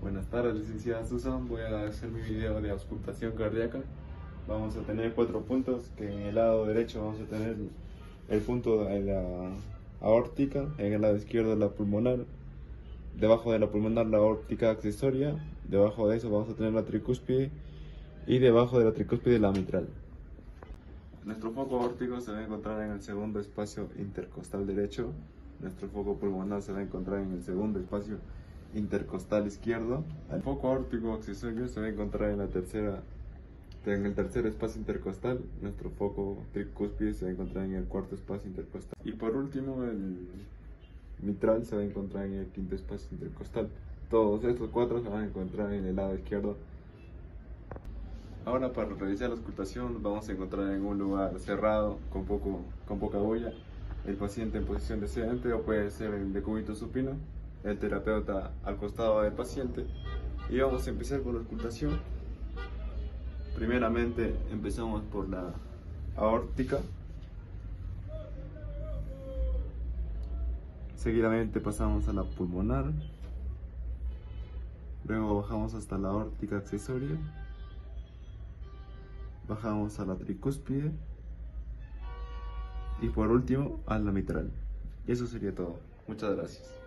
Buenas tardes, licenciada Susan. Voy a hacer mi video de auscultación cardíaca. Vamos a tener 4 puntos, que en el lado derecho vamos a tener el punto de la aórtica, en el lado izquierdo la pulmonar, debajo de la pulmonar la aórtica accesoria, debajo de eso vamos a tener la tricúspide y debajo de la tricúspide la mitral. Nuestro foco aórtico se va a encontrar en el segundo espacio intercostal derecho. Nuestro foco pulmonar se va a encontrar en el segundo espacio intercostal izquierdo. El foco aórtico accesorio se va a encontrar en el tercer espacio intercostal. Nuestro foco tricúspide se va a encontrar en el cuarto espacio intercostal. Y por último, el mitral se va a encontrar en el quinto espacio intercostal. Todos estos 4 se van a encontrar en el lado izquierdo. Ahora, para realizar la auscultación vamos a encontrar en un lugar cerrado con poca bulla el paciente en posición de sedente, o puede ser en decúbito supino, el terapeuta al costado del paciente, y vamos a empezar con la auscultación. Primeramente empezamos por la aórtica, seguidamente pasamos a la pulmonar, luego bajamos hasta la aórtica accesoria, bajamos a la tricúspide y por último a la mitral. Y eso sería todo. Muchas gracias.